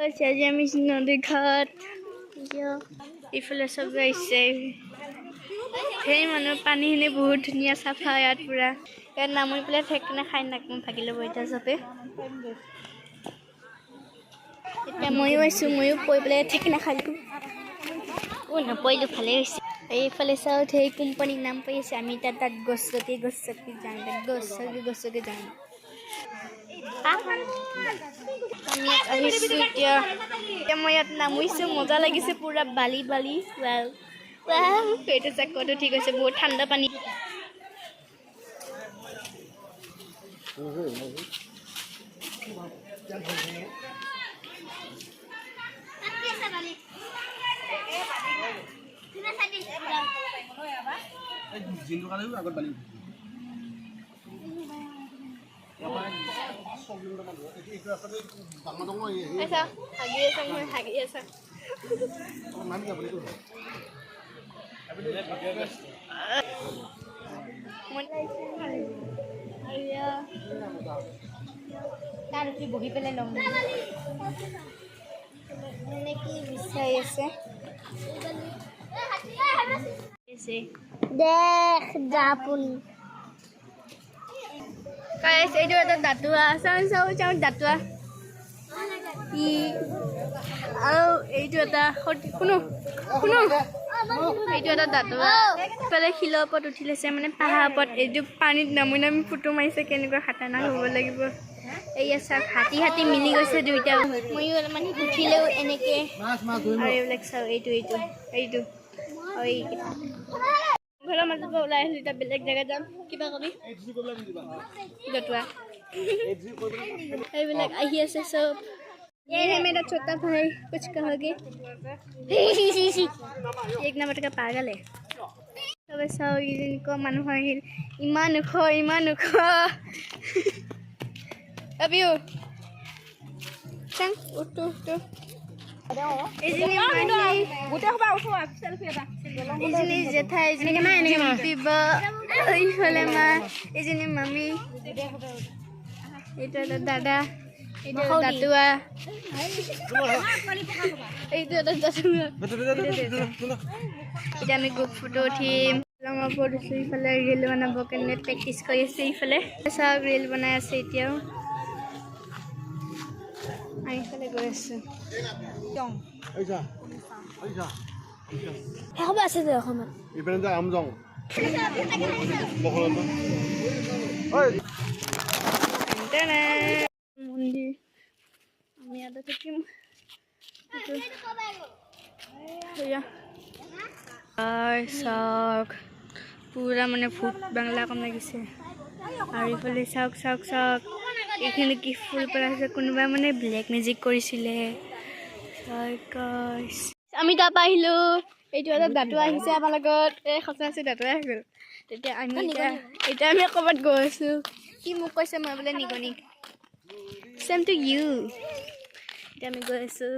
আজি আমি নদীৰ ঘাট ইফালে চব আহিছে সেই মানুহ পানীখিনি বহুত ধুনীয়া চাফা ইয়াত পুৰা ইয়াত নামি পেলাই ঠেকনে খাই নাক ভাগি ল'ব এতিয়া চবে এতিয়া ময়ো আহিছোঁ ময়ো পৰি পেলাই ঠেকনা খালোঁ নপৰিলোঁ ভালেই হৈছে এইফালে চাওঁ সেই কোম্পানীৰ নাম পাই আছে আমি এতিয়া তাত গছকি যাওঁ গছকি যাওঁ আমি ইয়াত আহিছোঁ এতিয়া মই ইয়াত নামিছোঁ মজা লাগিছে পুৰা বালি সেইটো চাকটো ঠিক আছে বহুত ঠাণ্ডা পানী বহি পেলাই ল'ম কি বিচাৰি আছে দেখ জাপুনি এইটো এটা দাঁতুৱা চাওঁ দাঁতুৱা আৰু এইটো এটা শুনো এইটো এটা দাঁতুৱা ইফালে শিলৰ ওপৰত উঠি লৈছে মানে পাহাৰৰ ওপৰত এইটো পানীত নামি ফটো মাৰিছে কেনেকুৱা খাতাৰনাক হ'ব লাগিব এইয়া চাওক হাতী মিলি গৈছে দুইটা ময়ো অলপমান উঠিলেও এনেকৈ আৰু এইবিলাক চাওঁ এইটো আৰু এইকেইটা ঘৰৰ মাজৰ পৰা ওলাই আহিলোঁ এতিয়া বেলেগ জেগাত যাম কিবা কবি দতুৱা এইবিলাক আহি আছে চব ये है मेरा छोटा भाई कुछ कहोगे एक नंबर का पागल है तब चाओ इनको मानुह আহিল ইমান ওখ अबियो चंग उठो इजनी मानी गुटे खबा उठो सेल्फी এটা इजनी जेठाई इजनी केना एने पिबा इफाले मा इजनी मम्मी এটা দাদা এটা দাতুয়া এইটো এটা দাতুয়া এটা আমি গ্ৰুপ ফটো উঠিম লঙৰ পঢ়িছো ইফালে ৰিল বনাব কাৰণে প্ৰেক্টিচ কৰি আছে ইফালে চাওক ৰিল বনাই আছে এতিয়াও আমি ইফালে গৈ আছো হ'ব আছে দে অসমত ইফালে যা আম যাওঁ মন্দিৰ আমি ইয়াতে থাকিম চাওক পুৰা মানে ভূত বাংলা কম লাগিছে আৰু ইফালে চাওক এইখিনি কি ফুল পেলাইছে কোনোবাই মানে ব্লেক মেজিক কৰিছিলে আমি তাৰপৰা আহিলোঁ এইটো এটা দাঁতুৱা আহিছে আমাৰ লগত এই সঁচা দাঁতুৱা আহি গ'ল তেতিয়া আমি এতিয়া আমি ক'ৰবাত গৈ আছোঁ কি মোক কৈছে মই বোলে নিগনিক চেম টু ইউ এতিয়া আমি গৈ আছোঁ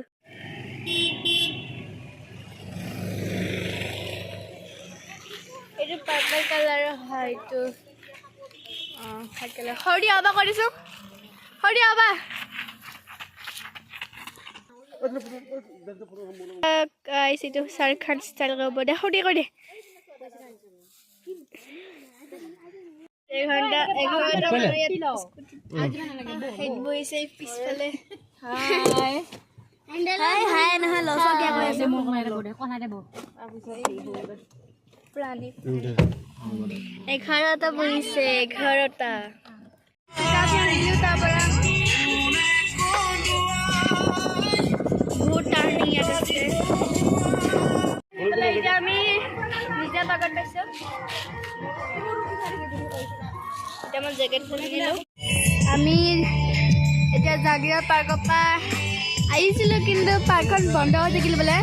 এইটো পাৰ্পল কালাৰৰ হয় এইটো থাকিলে সৰি আবা কৰিছোঁ সৰি আবা এইটো চাৰখান ষ্টাইল কৰিব দে সৰি কৰি দে এঘণ্টা বহিছে পিছফালে নহয় লচকীয়া কৈ আছে প্ৰাণী 11টা বহিছে 11টা তাৰপৰা বহুত টাৰ্ণিং ইয়াত আছে এতিয়া আমি নিজে বাগত পাইছোঁ এতিয়া মই জেকেটখন কিনিলোঁ আমি এতিয়া জাগিৰা পাৰ্কৰ পৰা আহিছিলোঁ কিন্তু পাৰ্কখন বন্ধ হৈ থাকিল বোলে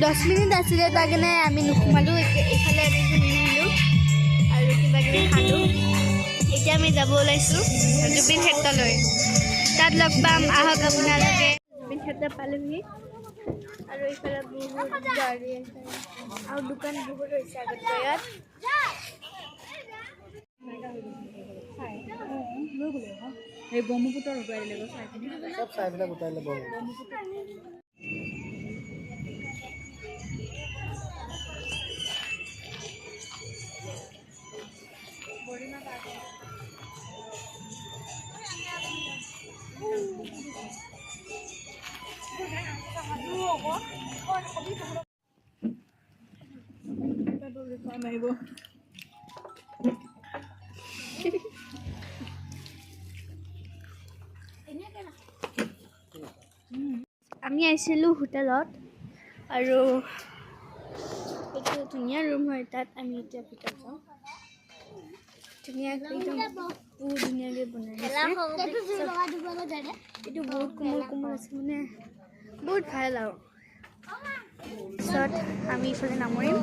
10 মিনিট আছিলে তাৰ কাৰণে আমি নোসোমালোঁ এইফালে নিলোঁ আৰু কিবা কিবি খালোঁ এতিয়া আমি যাব ওলাইছোঁ জুবিন ক্ষেত্ৰলৈ তাত লগ পাম আহক আপোনালোকে জুবিন ক্ষেত্ৰ পালোহি আৰু এইফালে বহুত গাড়ী আছে আৰু দোকান বহুত হৈছে আগত ইয়াত চাই লৈ গ'লে আকৌ এই ব্ৰহ্মপুত্ৰৰ উটুৱাই দিলে গৈ চাইখিনি চব চাইবিলাক উঠাই দিলে ব্ৰহ্মপুত্ৰ মাৰিব আমি আহিছিলোঁ হোটেলত আৰু এইটো ধুনীয়া ৰুম হয় তাত আমি এতিয়া ভিতৰত যাওঁ ধুনীয়াকৈ একদম বহুত ধুনীয়াকৈ বনাই দিছে এইটো বহুত কোমল কোমল আছে মানে বহুত ভাল আৰু পিছত আমি ইফালে নামৰিম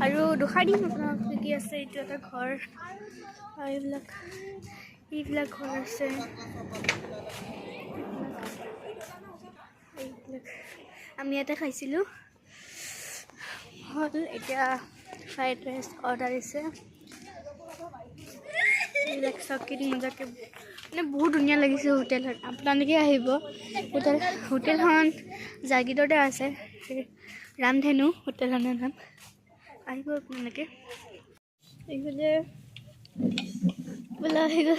আৰু দুখাৰ দিম আপোনাক কি কি আছে এইটো এটা ঘৰ আৰু এইবিলাক ঘৰ আছে আমি ইয়াতে খাইছিলোঁ হ'ল এতিয়া ফ্ৰাইড ৰাইচ অৰ্ডাৰ দিছে এইবিলাক চব কিনি মজাকৈ মানে বহুত ধুনীয়া লাগিছে হোটেলখন আপোনালোকে আহিব হোটেলখন জাগিৰোডতে আছে ৰামধেনু হোটেলখনৰ নাম আহিব আপোনালোকে এইফালে বোলা আহি গ'ল